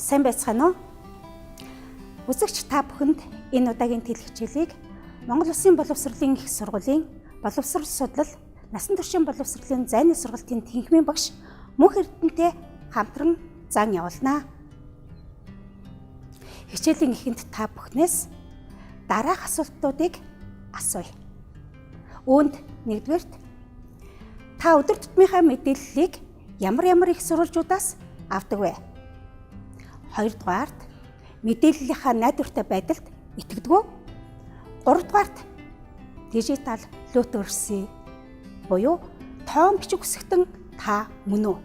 Сайн байцгаана уу? Үзэгч та бүхэнд энэ удаагийн тэл хичээлийг Монгол Улсын боловсролын их сургуулийн боловсрол судлал, насан туршийн боловсролын зайны сургалтын тэнхимийн багш Мөнх Эрдэнэтэй хамтран зан явуулнаа. Хичээлийн эхэнд та бүхнээс дараах асуултуудыг асууя. Үүнд нэгдүгээрт та өдөр тутмынхаа мэдээллийг ямар их сурвалжуудаас авдаг вэ? Хоёрдугаарт мэдээллийнхаа найдвартай байдалд итгэдэг үү? Гуравдугаарт дижитал литераси буюу тоон бичиг үсгтэн та мөн үү?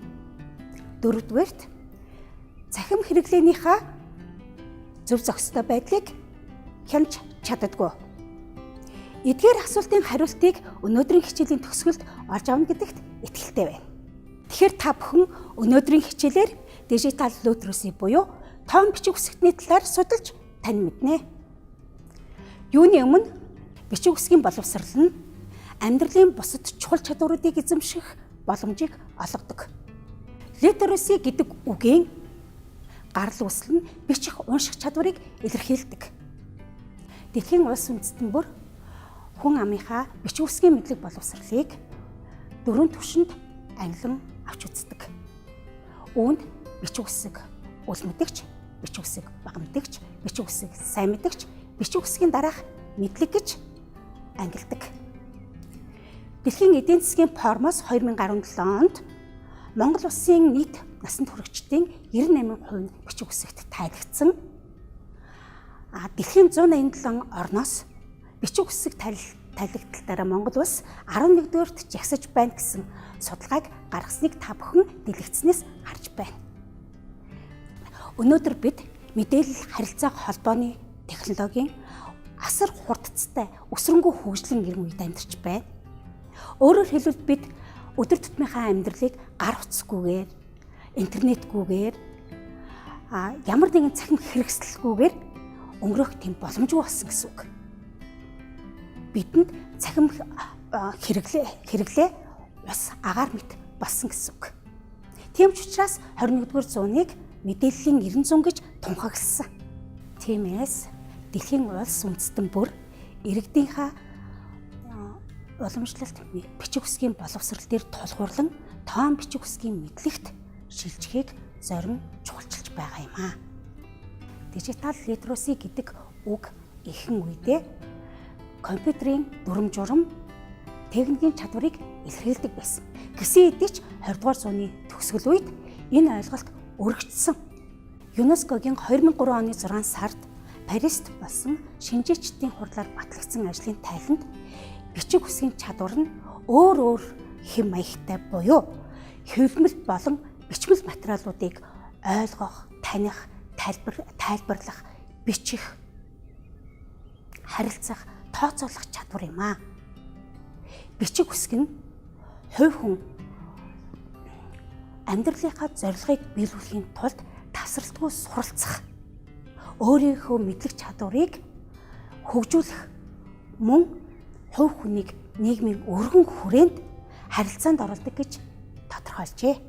Дөрөвдүгээрт цахим хэрэглээнийхаа зөв зохистой байдлыг хянаж чаддаггүй. Эдгээр асуултын хариултыг өнөөдрийн хичээлийн төгсгөлд олж авна гэдэгт итгэлтэй байна. Тэгэхээр та бүхэн өнөөдрийн хичээлээр дижитал литераси буюу тоон бичиг үсгтний талаар судалж тань мэднэ. Юуны өмнө бичиг үсгийн боловсрол нь амьдралын бусад чухал чадваруудыг эзэмших боломжийг олгодог. Литераси гэдэг үгийн гарал үүсэл нь бичих унших чадварыг илэрхийлдэг. Дэлхийн улс үндэстэн бүр хүн амынхаа бичиг үсгийн мэдлэг боловсролыг 4 түвшинд ангилан авч үздэг. Үүнд бичиг үсэг үл мэдэгч, бичиг үсэг бага мэдэгч, бичиг үсэг сайн мэдэгч, бичиг үсгийн дараах мэдлэг гэж ангилдаг. Дэлхийн эдийн засгийн форумоос 2017 онд Монгол улсын нийт насанд хүрэгчдийн 98% нь бичиг үсэгт тайлгдсан. Дэлхийн 187 орноос бичиг үсэг тайлгдалтаараа Монгол улс 11-р жагсаж байна гэсэн судалгааг гаргасныг та бүхэн дэлгэцснээс харж байна. Өнөөдөр бид мэдээлэл харилцаа холбооны технологийн асар хурдцтай өсрөнгөө хөгжлөн ирэн үед амьдарч байна. Өөрөөр хэлбэл бид өдөр тутмынхаа амьдралыг гар утасгүйгээр, интернетгүйгээр, ямар нэгэн цахим хэрэгслэлгүйгээр өнгөрөх тийм боломжгүй болсон гэсэн үг. Бидэнд цахим хэрэглээ ус агаар мэт болсон гэсэн үг. Тийм ч учраас 21-р зууныг мэдээллийн 90 гэж тунхагласан. Тиймээс дэлхийн улс үндэстэн бүр иргэдийнхаа уламжлалт бичиг үсгийн боловсрол дээр тулгуурлан тоон бичиг үсгийн мэдлэгт шилжихийг зорин чухалчилж байгаа юм аа. Дижитал литераси гэдэг үг ихэнх үедээ компьютерийн дүрм журам, техникийн чадварыг илэрхийлдэг байсан. Гэсэн хэдий ч 20-р зууны төгсгөл үед энэ ойлголт өргөжсөн. ЮНЕСКОгийн 2003 оны 6 сард Парист болсон шинжээчдийн хурлаар батлагдсан ажлын тайланд бичиг үсгийн чадвар нь өөр хэм маягтай буюу хэвлэмэл болон бичмэл материалуудыг ойлгох, таних, тайлбарлах, бичих, харилцах, тооцоолох чадвар юм аа. Бичиг үсэг нь хувь хүн амьдралынхаа зорилгыг биелүүлэхийн тулд тасралтгүй суралцах, өөрийнхөө мэдлэг чадварыг хөгжүүлэх мөн хувь хүнийг нийгмийн өргөн хүрээнд харилцаанд оруулдаг гэж тодорхойлжээ.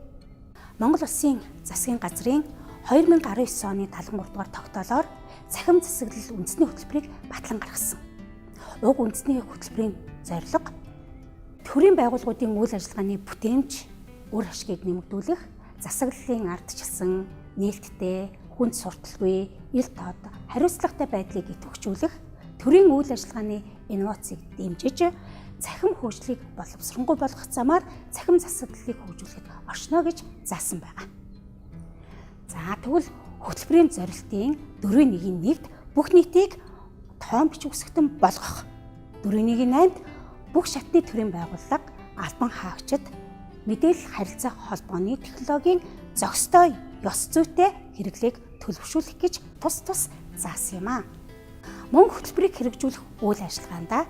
Монгол Улсын засгийн газрын 2019 оны 73 дугаар тогтоолоор цахим засаглал үндэсний хөтөлбөрийг батлан гаргасан. Уг үндэсний хөтөлбөрийн зорилго төрийн байгууллагуудын үйл ажиллагааны бүтээмж, үр ашгийг нэмэгдүүлэх, засаглалын ардчилсан, нээлттэй, хүнд сурталгүй, ил тод, хариуцлагатай байдлыг идэвхжүүлэх, төрийн үйл ажиллагааны инновацийг дэмжиж, цахим хөгжлийг боловсронгуй болгох замаар цахим засаглалыг хөгжүүлэхэд оршино гэж заасан байна. Тэгвэл хөтөлбөрийн зорилтын 4.1-д бүх нийтийг тоон бичиг үсгтэн болгох, 4.8-д бүх шатны төрийн байгууллага, албан хаагчид мэдээлэл харилцаа холбооны технологийн зохистой, ёс зүйтэй хэрэглээг төлөвшүүлэх гэж тус заасан юм аа. Мөн хөтөлбөрийг хэрэгжүүлэх үйл ажиллагаанд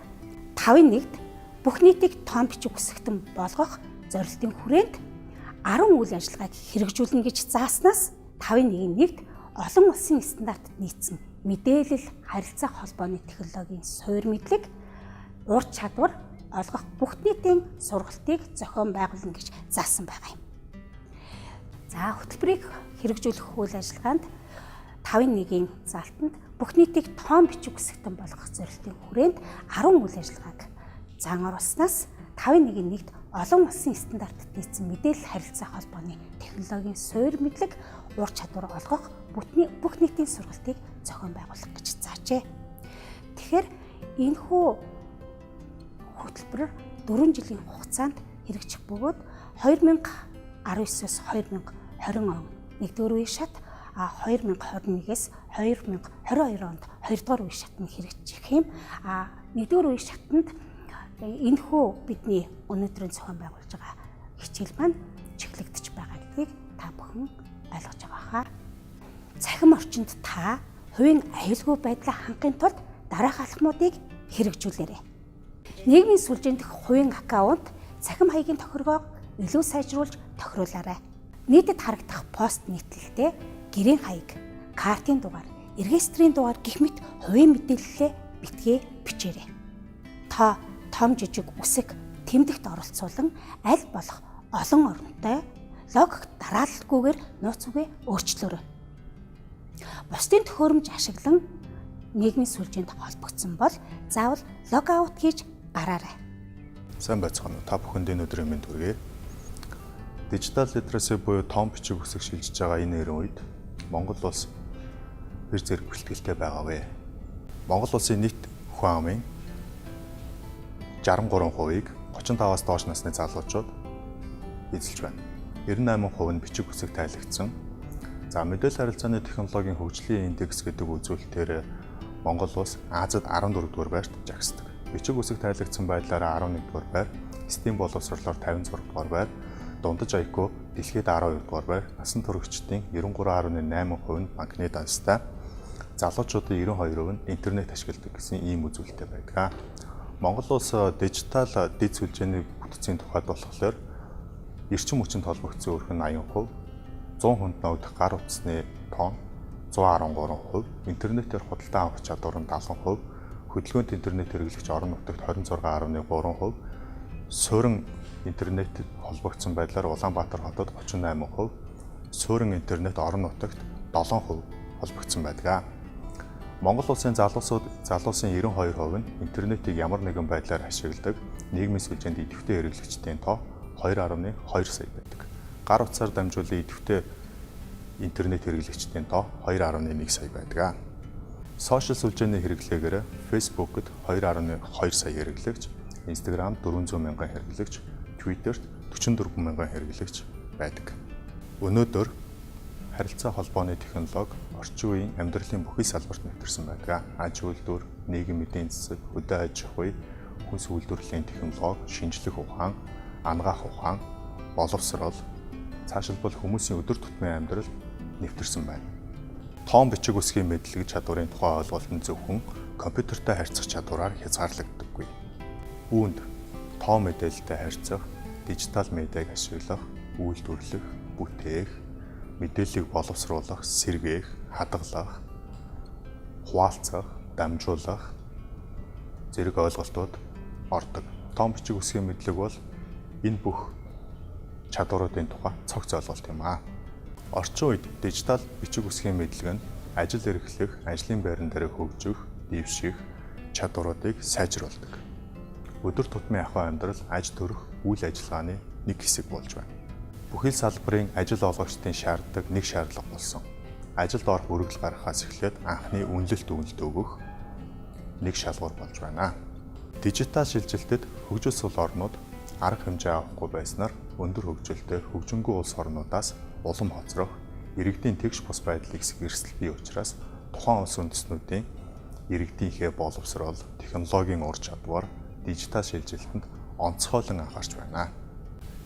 5.1-д бүх нийтийг тоон бичиг үсгтэн болгох зорилтын хүрээнд 10 үйл ажиллагааг хэрэгжүүлнэ гэж зааснаас 5.1-д олон улсын стандартад нийцсэн мэдээлэл харилцаа холбооны технологийн суур мэдлэг, ур чадвар олгох бүх нийтийн сургалтыг зохион байгуулна гэж заасан байгаа юм. Хөтөлбөрийг хэрэгжүүлэх үйл ажиллагаанд 5-1-ийн залтанд бүх нийтийг тоон бичиг үсэгтэн болгох зорилтын хүрээнд 10 үйл ажиллагааг зан оруулснаас 5-1-ийн олон улсын стандартад нийцсэн мэдээлэл харилцаа холбооны технологийн суурь мэдлэг, ур чадвар олгох бүх нийтийн сургалтыг зохион байгуулах гэж заажээ. Тэгэхээр энэхүү хөтөлбөр 4 жилийн хугацаанд хэрэгжих бөгөөд 2019-с 2020 он 1-р үе шат, 2021-с 2022 онд 2-р үе шат нь хэрэгжих юм. 1-р үе шатанд энэхүү бидний өнөөдрийн зохион байгуулж байгаа хичээл маань чиглэгдэж байгаа гэдгийг та бүхэн ойлгож байгаа хаа. Цахим орчинд та хувийн аюулгүй байдлаа хангахын тулд дараах алхмуудыг хэрэгжүүлээрэй. Нийгмийн сүлжээнд дэх хувийн аккаунт цахим хаягийн тохиргоог илүү сайжруулж тохируулаарай. Нийтэд харагдах пост нийтлэлтэй гэрийн хаяг, картын дугаар, регистрийн дугаар гэх мэт хувийн мэдээллээ битгий бичээрэй. Та том жижиг үсэг тэмдэгт оролцуулан аль болох олон оронтой логикт дараалалгүйгээр нууц үгээ өөрчлөөрэй. Бусдын төхөөрөмж ашиглан нийгмийн сүлжээнд холбогдсон бол заавал лог аут хийж гараарай. Сайн байцгаана уу? Та бүхэнд энэ өдрийн мэнд хүргэе. Дижитал литераси буюу том бичиг үсэг шилжиж байгаа энэ эрен үед Монгол улс хэр зэрэг бэлтгэлтэй байгаа вэ? Монгол улсын нийт хүн амын 63%-ийг 35-аас доош насны залуучууд эзэлж байна. 98% нь бичиг үсэг тайлагдсан. За мэдээлэл харилцааны технологийн хөгжлийн индекс гэдэг үзүүлэлтээр Монгол улс Азид 14-р байрт жагсдаг. Бичиг үсэг тайлагдсан байдлаараа 11-р байр, Steam боловсролоор 56-р байр, дундаж IQ дэлхийд 12-р байр, насан туршидчдын 93.8% нь банкны данстай, залуучуудын 92% нь интернет ашигладаг гэсэн ийм үзүүлэлттэй байдаг. Монгол улс дижитал дэд сүлжээний бүтцийн тухайд болохоор эрчим хүчинд холбогдсон өрх нь 80%, 100 хүнд ногдох гар утасны тонн 113%, интернетээр худалдан авах чадвар нь 70%, хөдөлгөөнт интернет хэрэглэгч орон нутагт 26.3%, суурин интернетэд холбогдсон байдлаар Улаанбаатар хотод 38%, суурин интернет орон нутагт 7% холбогдсон байдаг. Монгол улсын залуусын 92% нь интернетийг ямар нэгэн байдлаар ашигладаг. Нийгмийн сүлжээнд идэвхтэй хэрэглэгчдийн тоо 2.2 сая байдаг. Гар утсаар дамжуулан идэвхтэй интернет хэрэглэгчдийн тоо 2.1 сая байдаг. Сошиал сүлжээний хэрэглээгээр Facebook-д 2.2 сая хэрэглэгч, Instagram 400 мянган хэрэглэгч, Twitter-т 44 мянган хэрэглэгч байдаг. Өнөөдөр харилцаа холбооны технологи орчин үеийн амьдралын бүхий салбарт нэвтэрсэн байдаг. Аж үйлдвэр, нийгэм эдийн засаг, хөдөө аж ахуй, хүнс үйлдвэрлэлийн технологи, шинжлэх ухаан, ангаах ухаан, боловсрол, цаашилбал хүмүүсийн өдөр тутмын амьдрал нэвтэрсэн байна. Тоон бичиг үсгийн мэдлэг чадварын тухай ойлголт нь зөвхөн компьютертэй харьцах чадвараар хязгаарлагддаггүй. Үүнд тоон мэдээлэлтэй харьцах, дижитал медиаг ашиглах, үйлдвэрлэх, бүтээх, мэдээллийг боловсруулах, сэргээх, хадгалах, хуваалцах, дамжуулах зэрэг ойлголтууд ордог. Тоон бичиг үсгийн мэдлэг бол энэ бүх чадваруудын тухай цогц ойлголт юм аа. Орчин үед дижитал бичиг үсгийн мэдлэг нь ажил эрхлэх, ажлын байран дээр хөгжих, дэвших чадваруудыг сайжруулдаг. Өдөр тутмын ахуй амьдрал, аж төрөх, үйл ажиллагааны нэг хэсэг болж байна. Бүхэл салбарын ажил олгогчдын шаарддаг нэг шаардлага болсон. Ажилд орох үргэлж гаргахаас эхлээд анхны үнэлэлт өгөх нэг шалгуур болж байна. Дижитал шилжилтэд хөгжил орнууд арга хэмжээ авахгүй байснаар өндөр хөгжилтэй хөгжингүй улс орнуудаас улам хоцрох, иргэдийн тэгш бус байдлыг эрсдэл бий учраас тухайн улс үндэстнүүдийн иргэдийнхээ боловсрол, технологийн ур чадвар, дижитал шилжилтэнд онцгойлон анхаарч байна.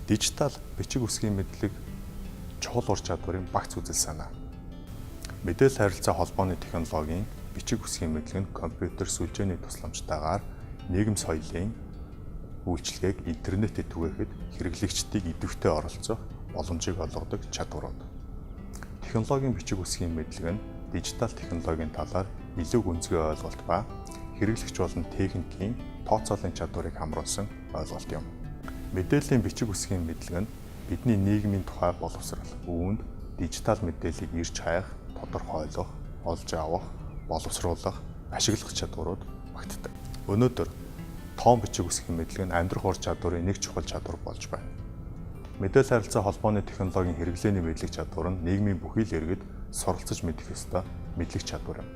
Дижитал бичиг үсгийн мэдлэг чухал ур чадварын багц үзэл санаа. Мэдээлэл харилцаа холбооны технологийн бичиг үсгийн мэдлэг нь компьютер сүлжээний тусламжтайгаар нийгэм соёлын үйлчилгээг интернетэд түгээхэд хэрэглэгчдийг идэвхтэй оролцох боломжийг олгодог чадварууд. Технологийн бичиг үсгийн мэдлэг нь дижитал технологийн талаар илүү гүнзгий ойлголт ба хэрэглэгч болон техникийн тооцоолын чадварыг хамруулсан ойлголт юм. Мэдээллийн бичиг үсгийн мэдлэг нь бидний нийгмийн тухай боловсрол, үүнд дижитал мэдээллийг ирж хаях, тодорхойлох, олж авах, боловсруулах, ашиглах чадварууд багтдаг. Өнөөдөр тоон бичиг үсгийн мэдлэг нь амьдрах ур чадварын нэг чухал чадвар болж байна. Мэдээлэл харилцаа холбооны технологийн хэрэглээний мэдлэг чадвар нь нийгмийн бүхий л иргэд суралцж мэдэх ёстой мэдлэг чадвар юм.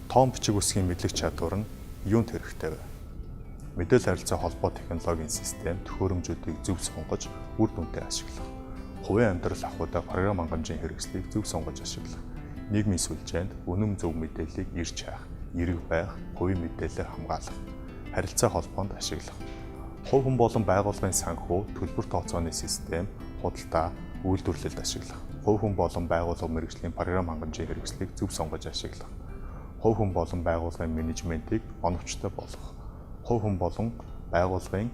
Тоон бичиг үсгийн мэдлэг чадвар нь юунд хэрэгтэй вэ? Мэдээлэл харилцаа холбоо технологийн систем төхөөрөмжүүдийг зөв сонгож, үр дүнтэй ашиглах. Хувийн амьдрал ахуйда програм хангамжийн хэрэгслийг зөв сонгож ашиглах. Нийгмийн сүлжээнд үнэм зөв мэдээллийг ирж хаах, эрэг байх, хувийн мэдээлэлээ хамгаалах. Харилцаа холбоонд ашиглах. Хувь хүн болон байгууллагын санхүү, төлбөр тооцооны систем, худалдаа, үйлдвэрлэлд ашиглах. Хувь хүн болон байгууллага мэргэжлийн програм хангамжийн хэрэгслийг зөв сонгож ашиглах. Хувь хүн болон байгууллагын менежментийг оновчтой болгох. Хувь хүн болон байгууллагын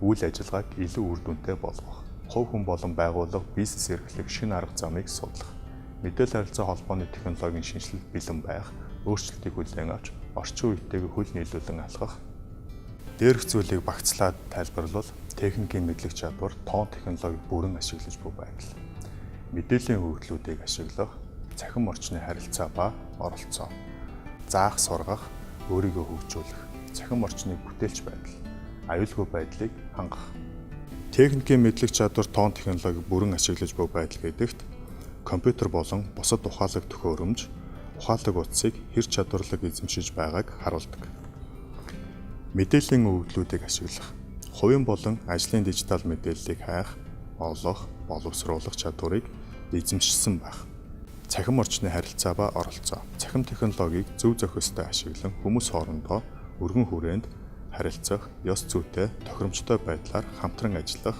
үйл ажиллагааг илүү үр дүнтэй болгох. Хувь хүн болон байгууллага бизнес эрхлэх шинэ арга замыг судлах. Мэдээлэл харилцаа холбооны технологийн шинжилэлд бэлэн байх, өөрчлөлтийг хүлээн авч, орчин үетэйг хөл нийлүүлэн алхах. Дээрх зүйлийг багцлаад тайлбарлавал техникийн мэдлэг чадвар, тоон технологиг бүрэн ашиглаж буй байдал. Мэдээллийн хөгжлүүдийг ашиглах, цахим орчны харилцаа ба оролцоо. Заах, сургах, өөрийгөө хөгжүүлэх, цахим орчныг бүтээлч байдал, аюулгүй байдлыг хангах. Техникийн мэдлэг чадвар, тоон технологиг бүрэн ашиглаж буй байдал гэдэгт компьютер болон бусад ухаалаг төхөөрөмж, ухаалаг утсыг хэр чадварлаг эзэмшиж байгааг харуулдаг. Мэдээллийн өгөгдлүүдийг ашиглах, хувийн болон ажлын дижитал мэдээллийг хайх, олох, боловсруулах чадварыг эзэмшсэн байх. Цахим орчны харилцаа ба оролцоо. Цахим технологиг зөв зохистой ашиглан хүмүүс хоорондоо өргөн хүрээнд харилцах, ёс зүйтэй, тохиромжтой байдлаар хамтран ажиллах,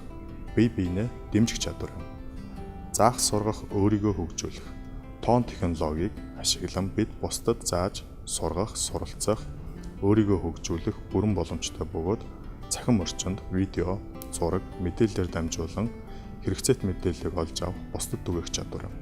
бие биенээ дэмжих чадвар юм. Заах, сургах, өөрийгөө хөгжүүлэх. Тоон технологиг ашиглан бид бусдад зааж, сургах, суралцах, өөрийгөө хөгжүүлэх бүрэн боломжтой бөгөөд цахим орчинд видео, зураг, мэдээлэлээр дамжуулан хэрэгцээт мэдээллийг олж авах, бусдад түгээх чадвар юм.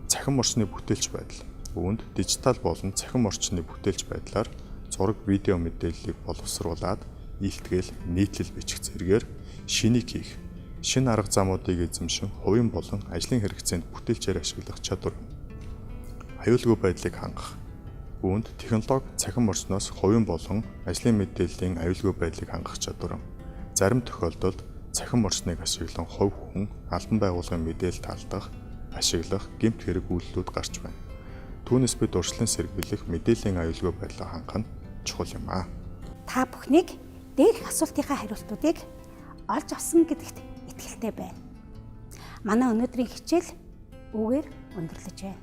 Цахим орчны бүтээлч байдал. Үүнд дижитал болон цахим орчны бүтээлч байдлаар зураг, видео мэдээллийг боловсруулад, ийтгэл, нийтлэл бичих зэргээр шинийг хийх, шинэ арга замуудыг эзэмшин хувийн болон ажлын хэрэгцээнд бүтээлчээр ашиглах чадвар юм. Аюулгүй байдлыг хангах. Үүнд технологи цахим орчноос хувийн болон ажлын мэдээллийн аюулгүй байдлыг хангах чадвар юм. Зарим тохиолдолд цахим орчныг ашиглан хувь хүн албан байгууллагын мэдээлэлд алдах, ашиглах, гэмт хэрэг үйлдэлүүд гарч байна. Түүнээс бид урьдчилан сэргийлэх, мэдээллийн аюулгүй байдлаа хангах нь чухал юм аа. Та бүхнийг дээрх асуултынхаа хариултуудыг олж авсан гэдэгт итгэлтэй байна. Манай өнөөдрийн хичээл үүгээр өндөрлөж байна.